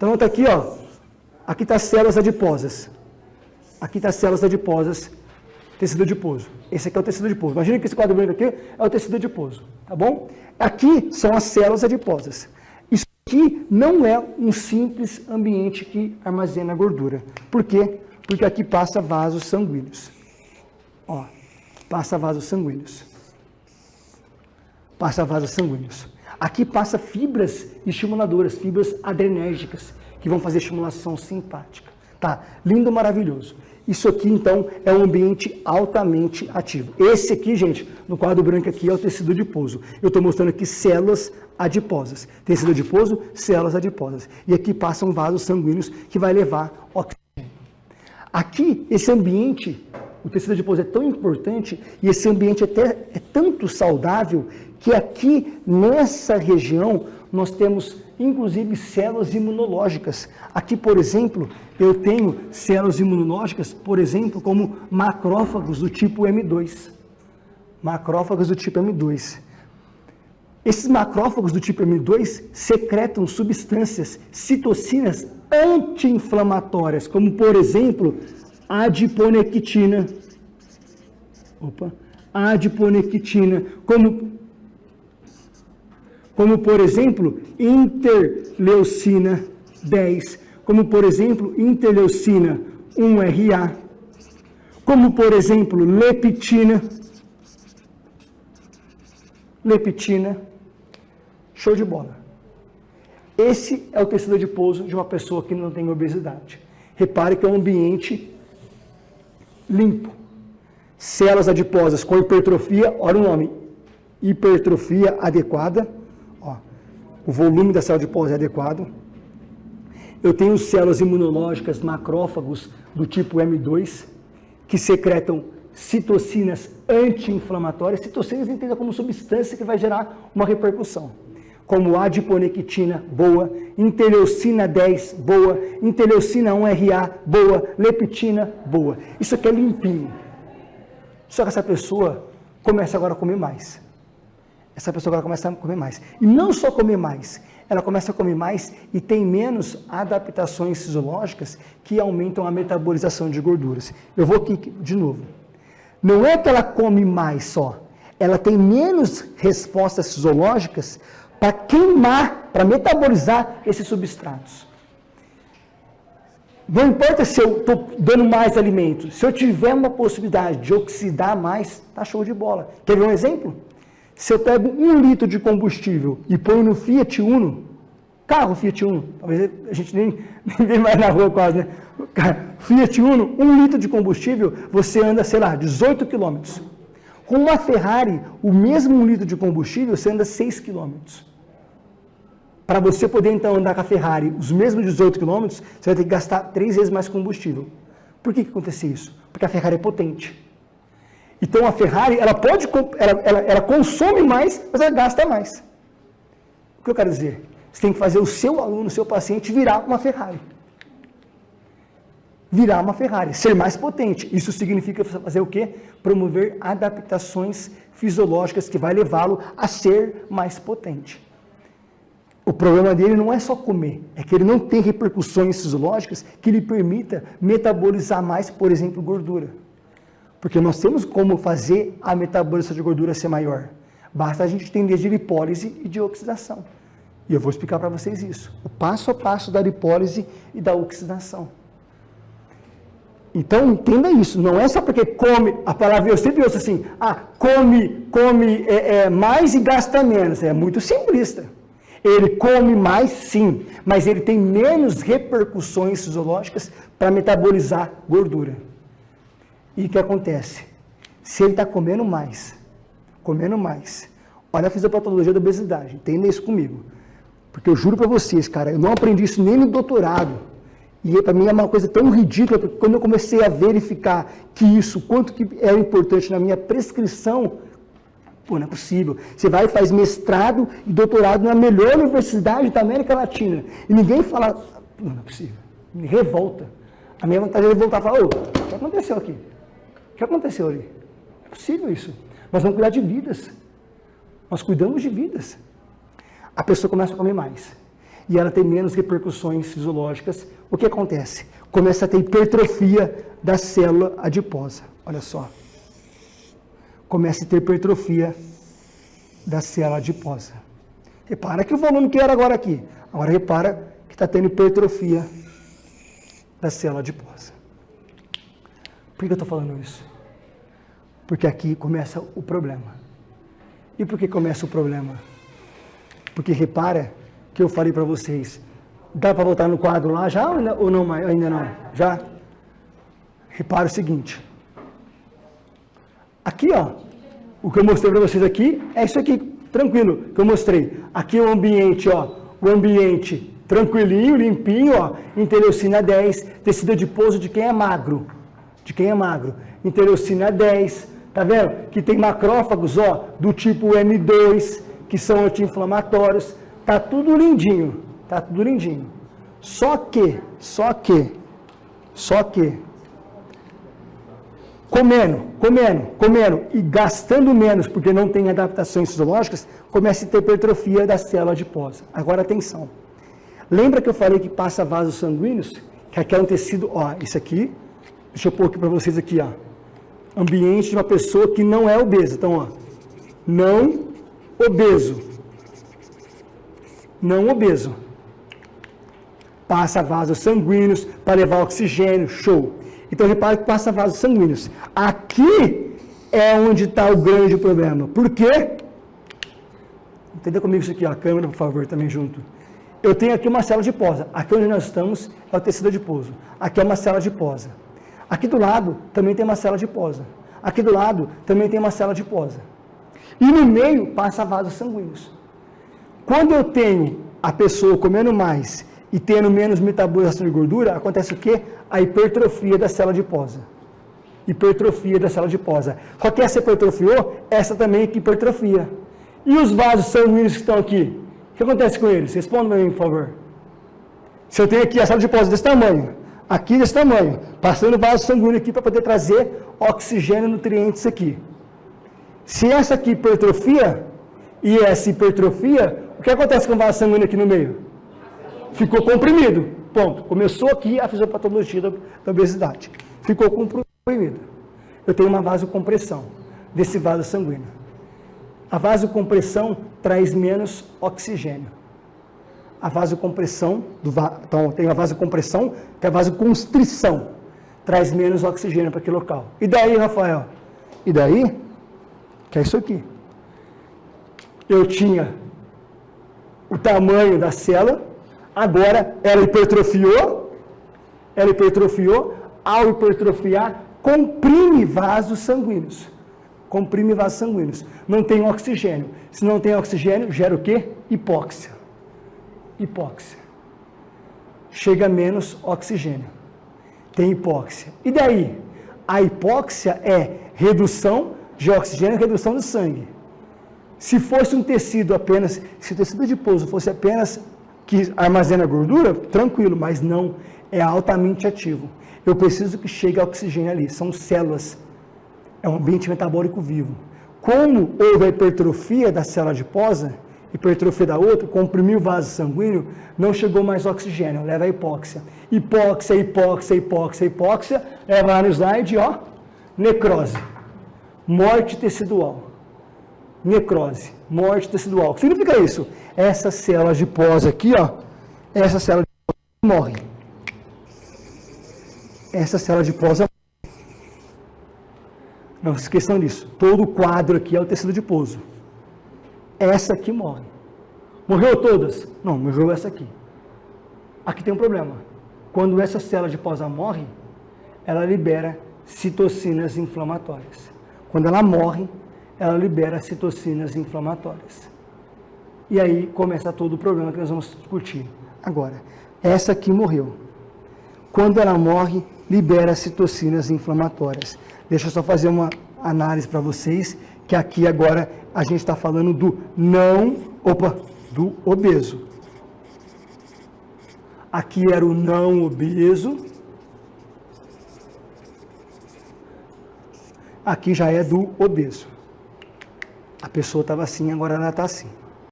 Então está aqui, ó. Aqui está as células adiposas. Aqui está as células adiposas, tecido adiposo. Esse aqui é o tecido adiposo. Imagina que esse quadro branco aqui é o tecido adiposo, tá bom? Aqui são as células adiposas. Isso aqui não é um simples ambiente que armazena gordura. Por quê? Porque aqui passa vasos sanguíneos. Ó, passa vasos sanguíneos. Passa vasos sanguíneos. Aqui passa fibras estimuladoras, fibras adrenérgicas, que vão fazer estimulação simpática. Tá? Lindo, maravilhoso. Isso aqui, então, é um ambiente altamente ativo. Esse aqui, gente, no quadro branco aqui, é o tecido adiposo. Eu estou mostrando aqui células adiposas. Tecido adiposo, células adiposas. E aqui passam vasos sanguíneos que vai levar oxigênio. Aqui, esse ambiente, o tecido adiposo é tão importante e esse ambiente é tanto saudável que aqui, nessa região, nós temos inclusive células imunológicas. Aqui, por exemplo, eu tenho células imunológicas, por exemplo, como macrófagos do tipo M2. Macrófagos do tipo M2. Esses macrófagos do tipo M2 secretam substâncias, citocinas anti-inflamatórias, como, por exemplo, adiponectina. Adiponectina, como, por exemplo, interleucina 10, como, por exemplo, interleucina 1RA, como, por exemplo, leptina, show de bola. Esse é o tecido adiposo de uma pessoa que não tem obesidade. Repare que é um ambiente limpo. Células adiposas com hipertrofia, olha o nome, hipertrofia adequada. O volume da célula adiposa é adequado. Eu tenho células imunológicas, macrófagos do tipo M2, que secretam citocinas anti-inflamatórias. Citocinas entendida como substância que vai gerar uma repercussão. Como adiponectina, boa. Interleucina 10, boa. Interleucina 1RA, boa. Leptina, boa. Isso aqui é limpinho. Só que essa pessoa começa agora a comer mais. Essa pessoa agora começa a comer mais. E não só comer mais, ela começa a comer mais e tem menos adaptações fisiológicas que aumentam a metabolização de gorduras. Eu vou aqui de novo. Não é que ela come mais só, ela tem menos respostas fisiológicas para queimar, para metabolizar esses substratos. Não importa se eu estou dando mais alimento, se eu tiver uma possibilidade de oxidar mais, tá show de bola. Quer ver um exemplo? Se eu pego 1 litro de combustível e ponho no Fiat Uno, carro Fiat Uno, talvez a gente nem vê mais na rua quase, né? Fiat Uno, 1 litro de combustível, você anda, sei lá, 18 quilômetros. Com uma Ferrari, o mesmo 1 litro de combustível, você anda 6 quilômetros. Para você poder, então, andar com a Ferrari os mesmos 18 quilômetros, você vai ter que gastar 3 vezes mais combustível. Por que acontece isso? Porque a Ferrari é potente. Então, a Ferrari, ela consome mais, mas ela gasta mais. O que eu quero dizer? Você tem que fazer o seu aluno, o seu paciente, virar uma Ferrari. Virar uma Ferrari, ser mais potente. Isso significa fazer o quê? Promover adaptações fisiológicas que vai levá-lo a ser mais potente. O problema dele não é só comer, é que ele não tem repercussões fisiológicas que lhe permita metabolizar mais, por exemplo, gordura. Porque nós temos como fazer a metabolização de gordura ser maior. Basta a gente entender de lipólise e de oxidação. E eu vou explicar para vocês isso. O passo a passo da lipólise e da oxidação. Então, entenda isso. Não é só porque come, a palavra eu sempre ouço assim, come mais e gasta menos. É muito simplista. Ele come mais, sim, mas ele tem menos repercussões fisiológicas para metabolizar gordura. E o que acontece? Se ele está comendo mais, olha a fisiopatologia da obesidade, entenda isso comigo. Porque eu juro para vocês, cara, eu não aprendi isso nem no doutorado. E para mim é uma coisa tão ridícula, porque quando eu comecei a verificar que isso, quanto que era importante na minha prescrição, pô, não é possível. Você vai e faz mestrado e doutorado na melhor universidade da América Latina. E ninguém fala, não é possível. Me revolta. A minha vontade é voltar e falar, o que aconteceu aqui? O que aconteceu ali? É possível isso. Nós vamos cuidar de vidas. Nós cuidamos de vidas. A pessoa começa a comer mais. e ela tem menos repercussões fisiológicas, o que acontece? Começa a ter hipertrofia da célula adiposa. Olha só. Começa a ter hipertrofia da célula adiposa. Repara que o volume que era agora aqui. Agora repara que está tendo hipertrofia da célula adiposa. Por que eu estou falando isso? Porque aqui começa o problema. E por que começa o problema? Porque repara que eu falei para vocês, dá para voltar no quadro lá já ou não? Ainda não? Já? Repara o seguinte. Aqui, ó, o que eu mostrei para vocês aqui, é isso aqui, tranquilo, que eu mostrei. Aqui é o ambiente, ó, o ambiente tranquilinho, limpinho, ó, interleucina 10, tecido adiposo de quem é magro. De quem é magro. Interleucina 10, tá vendo? Que tem macrófagos, ó, do tipo M2, que são anti-inflamatórios. Tá tudo lindinho, tá tudo lindinho. Só que, comendo e gastando menos, porque não tem adaptações fisiológicas, começa a ter hipertrofia da célula adiposa. Agora, atenção. Lembra que eu falei que passa vasos sanguíneos? Que aqui é um tecido, ó, isso aqui, deixa eu pôr aqui para vocês aqui, ó. Ambiente de uma pessoa que não é obesa. Então, ó, não obeso. Não obeso. Passa vasos sanguíneos para levar oxigênio, show. Então, repare que passa vasos sanguíneos. Aqui é onde está o grande problema. Por quê? Entenda comigo isso aqui, ó, a câmera, por favor, também junto. Eu tenho aqui uma célula adiposa. Aqui onde nós estamos é o tecido adiposo. Aqui é uma célula adiposa. Aqui do lado também tem uma célula adiposa. Aqui do lado também tem uma célula adiposa. E no meio passa vasos sanguíneos. Quando eu tenho a pessoa comendo mais e tendo menos metabolização de gordura, acontece o quê? A hipertrofia da célula adiposa. Hipertrofia da célula adiposa. Só que essa hipertrofiou, essa também que hipertrofia. E os vasos sanguíneos que estão aqui? O que acontece com eles? Responda para mim, por favor. Se eu tenho aqui a célula adiposa desse tamanho, aqui desse tamanho, passando vaso sanguíneo aqui para poder trazer oxigênio e nutrientes aqui. Se essa aqui hipertrofia e essa hipertrofia, o que acontece com o vaso sanguíneo aqui no meio? Ficou comprimido. Ponto. Começou aqui a fisiopatologia da obesidade. Ficou comprimido. Eu tenho uma vasocompressão desse vaso sanguíneo. A vasocompressão traz menos oxigênio. A vasocompressão, então tem a vasocompressão, que é a vasoconstrição, traz menos oxigênio para aquele local. E daí, Rafael? E daí, que é isso aqui. Eu tinha o tamanho da célula, agora ela hipertrofiou, ao hipertrofiar, comprime vasos sanguíneos. Comprime vasos sanguíneos. Não tem oxigênio. Se não tem oxigênio, gera o quê? Hipóxia. Hipóxia. Chega menos oxigênio. Tem hipóxia. E daí? A hipóxia é redução de oxigênio, redução do sangue. Se fosse um tecido apenas, se o tecido adiposo fosse apenas que armazena gordura, tranquilo, mas não, é altamente ativo. Eu preciso que chegue oxigênio ali, são células, é um ambiente metabólico vivo. Como houve a hipertrofia da célula adiposa, hipertrofia da outra, comprimiu o vaso sanguíneo, não chegou mais oxigênio, leva a hipóxia. Hipóxia, leva lá no slide, ó, necrose, morte tecidual. Necrose, morte tecidual. O que significa isso? Essa célula adiposa aqui, ó, essa célula adiposa morre. Essa célula adiposa morre. Não se esqueçam disso. Todo o quadro aqui é o tecido adiposo. Essa aqui morre. Morreu todas? Não, morreu essa aqui. Aqui tem um problema. Quando essa célula adiposa morre, ela libera citocinas inflamatórias. Quando ela morre, ela libera citocinas inflamatórias. E aí começa todo o problema que nós vamos discutir. Agora, essa aqui morreu. Quando ela morre, libera citocinas inflamatórias. Deixa eu só fazer uma análise para vocês, que aqui agora a gente está falando do do obeso. Aqui era o não obeso. Aqui já é do obeso. A pessoa estava assim, agora ela está assim.